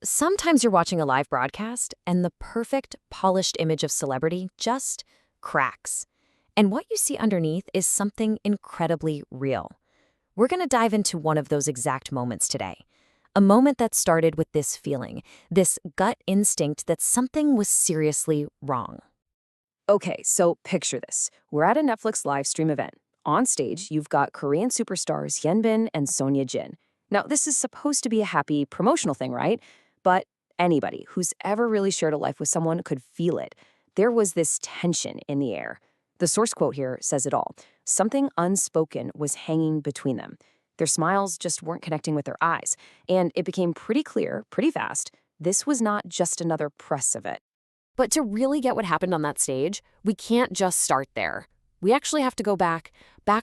Sometimes you're watching a live broadcast and the perfect, polished image of celebrity just cracks. And what you see underneath is something incredibly real. We're going to dive into one of those exact moments today. A moment that started with this feeling, this gut instinct that something was seriously wrong. Okay, so picture this. We're at a Netflix live stream event. On stage, you've got Korean superstars Hyun and Son Ye Jin. Now, this is supposed to be a happy promotional thing, right? But anybody who's ever really shared a life with someone could feel it. There was this tension in the air. The source quote here says it all. Something unspoken was hanging between them. Their smiles just weren't connecting with their eyes. And it became pretty clear, pretty fast, this was not just another press event. But to really get what happened on that stage, we can't just start there. We actually have to go back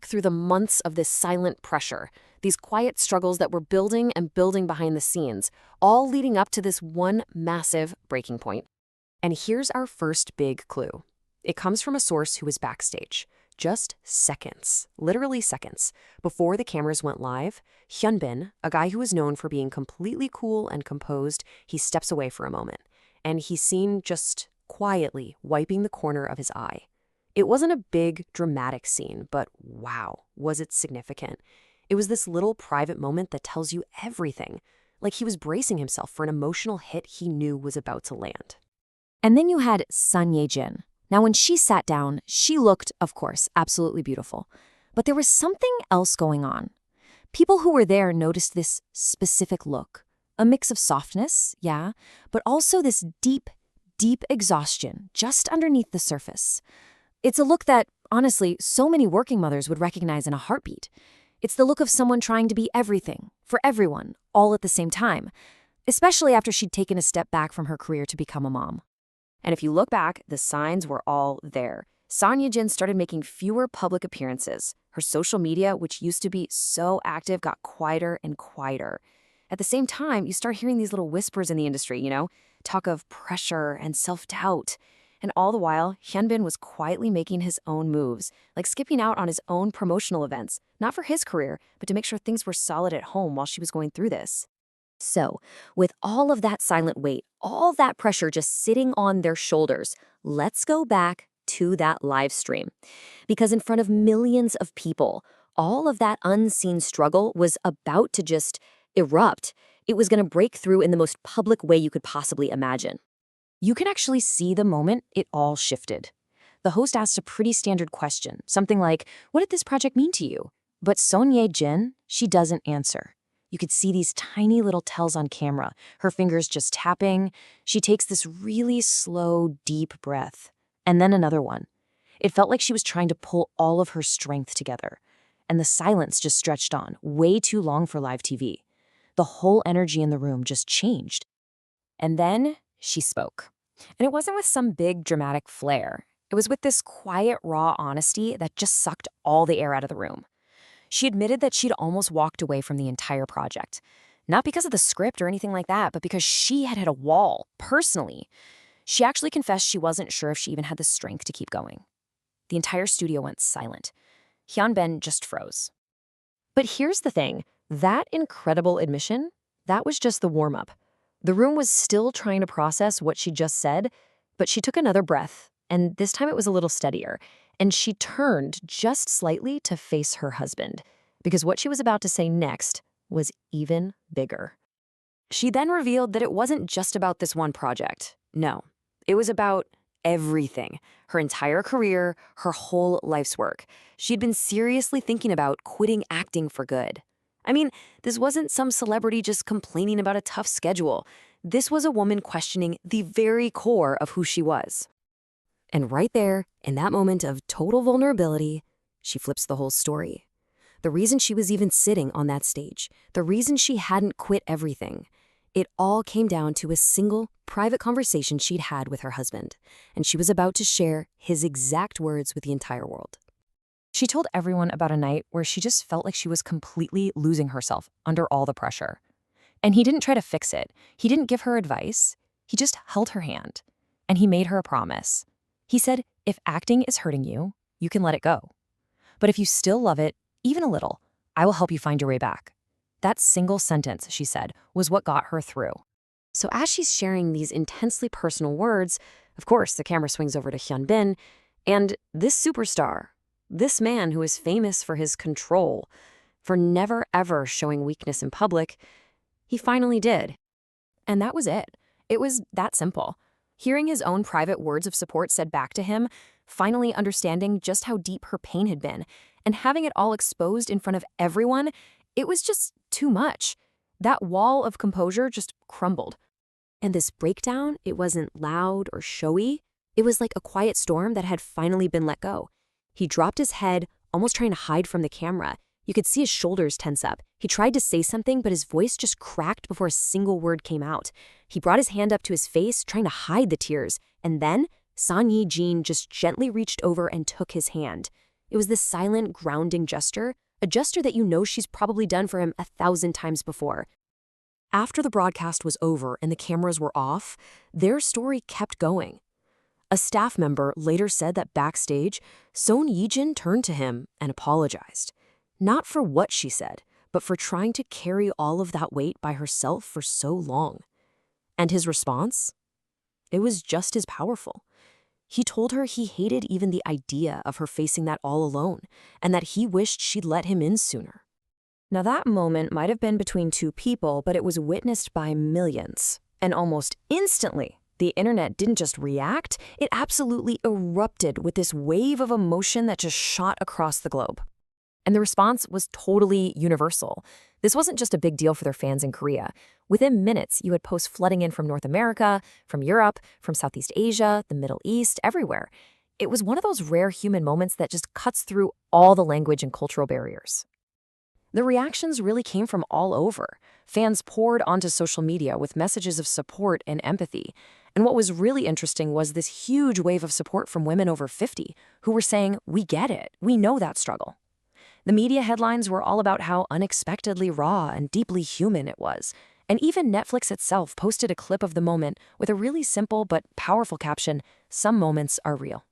through the months of this silent pressure, these quiet struggles that were building and building behind the scenes, all leading up to this one massive breaking point. And here's our first big clue. It comes from a source who was backstage, just seconds, literally seconds, before the cameras went live. Hyun, a guy who was known for being completely cool and composed, he steps away for a moment, and he's seen just quietly wiping the corner of his eye. It wasn't a big, dramatic scene, but wow, was it significant. It was this little private moment that tells you everything, like he was bracing himself for an emotional hit he knew was about to land. And then you had Son Ye Jin. Now, when she sat down, she looked, of course, absolutely beautiful. But there was something else going on. People who were there noticed this specific look. A mix of softness, yeah, but also this deep, deep exhaustion just underneath the surface. It's a look that, honestly, so many working mothers would recognize in a heartbeat. It's the look of someone trying to be everything, for everyone, all at the same time, especially after she'd taken a step back from her career to become a mom. And if you look back, the signs were all there. Son Ye Jin started making fewer public appearances. Her social media, which used to be so active, got quieter and quieter. At the same time, you start hearing these little whispers in the industry, talk of pressure and self-doubt. And all the while, Hyun was quietly making his own moves, like skipping out on his own promotional events, not for his career, but to make sure things were solid at home while she was going through this. So, with all of that silent weight, all that pressure just sitting on their shoulders, let's go back to that live stream. Because in front of millions of people, all of that unseen struggle was about to just erupt. It was going to break through in the most public way you could possibly imagine. You can actually see the moment it all shifted. The host asked a pretty standard question, something like, "What did this project mean to you?" But Son Ye Jin, she doesn't answer. You could see these tiny little tells on camera, her fingers just tapping. She takes this really slow, deep breath, and then another one. It felt like she was trying to pull all of her strength together. And the silence just stretched on, way too long for live TV. The whole energy in the room just changed. And then she spoke. And it wasn't with some big dramatic flair. It was with this quiet, raw honesty that just sucked all the air out of the room. She admitted that she'd almost walked away from the entire project. Not because of the script or anything like that, but because she had hit a wall, personally. She actually confessed she wasn't sure if she even had the strength to keep going. The entire studio went silent. Hyun just froze. But here's the thing. That incredible admission, that was just the warm-up. The room was still trying to process what she just said, but she took another breath, and this time it was a little steadier, and she turned just slightly to face her husband, because what she was about to say next was even bigger. She then revealed that it wasn't just about this one project. No, it was about everything. Her entire career, her whole life's work. She'd been seriously thinking about quitting acting for good. I mean, this wasn't some celebrity just complaining about a tough schedule. This was a woman questioning the very core of who she was. And right there, in that moment of total vulnerability, she flips the whole story. The reason she was even sitting on that stage, the reason she hadn't quit everything, it all came down to a single private conversation she'd had with her husband, and she was about to share his exact words with the entire world. She told everyone about a night where she just felt like she was completely losing herself under all the pressure. And he didn't try to fix it. He didn't give her advice. He just held her hand. And he made her a promise. He said, if acting is hurting you, you can let it go. But if you still love it, even a little, I will help you find your way back. That single sentence, she said, was what got her through. So as she's sharing these intensely personal words, of course, the camera swings over to Hyun Bin, and this superstar, this man who is famous for his control, for never ever showing weakness in public, he finally did. And that was it. It was that simple. Hearing his own private words of support said back to him, finally understanding just how deep her pain had been, and having it all exposed in front of everyone, it was just too much. That wall of composure just crumbled. And this breakdown, it wasn't loud or showy. It was like a quiet storm that had finally been let go. He dropped his head, almost trying to hide from the camera. You could see his shoulders tense up. He tried to say something, but his voice just cracked before a single word came out. He brought his hand up to his face, trying to hide the tears. And then, Son Ye Jin just gently reached over and took his hand. It was this silent, grounding gesture, a gesture that you know she's probably done for him 1,000 times before. After the broadcast was over and the cameras were off, their story kept going. A staff member later said that backstage, Son Ye Jin turned to him and apologized. Not for what she said, but for trying to carry all of that weight by herself for so long. And his response? It was just as powerful. He told her he hated even the idea of her facing that all alone, and that he wished she'd let him in sooner. Now that moment might have been between two people, but it was witnessed by millions. And almost instantly, the internet didn't just react, it absolutely erupted with this wave of emotion that just shot across the globe. And the response was totally universal. This wasn't just a big deal for their fans in Korea. Within minutes, you had posts flooding in from North America, from Europe, from Southeast Asia, the Middle East, everywhere. It was one of those rare human moments that just cuts through all the language and cultural barriers. The reactions really came from all over. Fans poured onto social media with messages of support and empathy. And what was really interesting was this huge wave of support from women over 50 who were saying, "We get it. We know that struggle." The media headlines were all about how unexpectedly raw and deeply human it was. And even Netflix itself posted a clip of the moment with a really simple but powerful caption, "Some moments are real."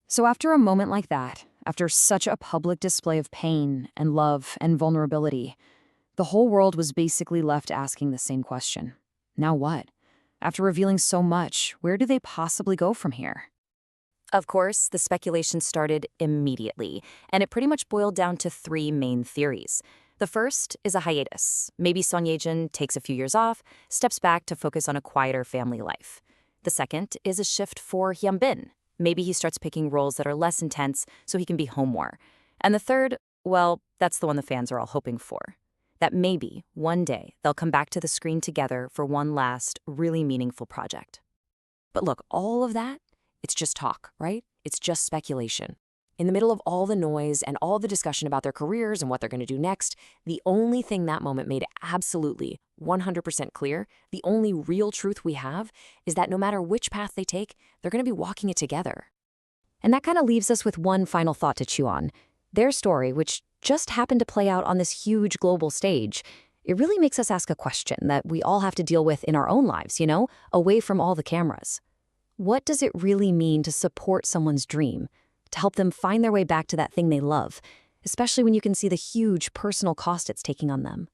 So after a moment like that, after such a public display of pain and love and vulnerability, the whole world was basically left asking the same question. Now what? After revealing so much, where do they possibly go from here? Of course, the speculation started immediately, and it pretty much boiled down to three main theories. The first is a hiatus. Maybe Son Ye Jin takes a few years off, steps back to focus on a quieter family life. The second is a shift for Hyun Bin. Maybe he starts picking roles that are less intense so he can be home more. And the third, well, that's the one the fans are all hoping for. That maybe, one day, they'll come back to the screen together for one last, really meaningful project. But look, all of that, it's just talk, right? It's just speculation. In the middle of all the noise and all the discussion about their careers and what they're going to do next, the only thing that moment made absolutely 100% clear, the only real truth we have, is that no matter which path they take, they're going to be walking it together. And that kind of leaves us with one final thought to chew on. Their story, which just happened to play out on this huge global stage, it really makes us ask a question that we all have to deal with in our own lives, away from all the cameras. What does it really mean to support someone's dream? To help them find their way back to that thing they love, especially when you can see the huge personal cost it's taking on them?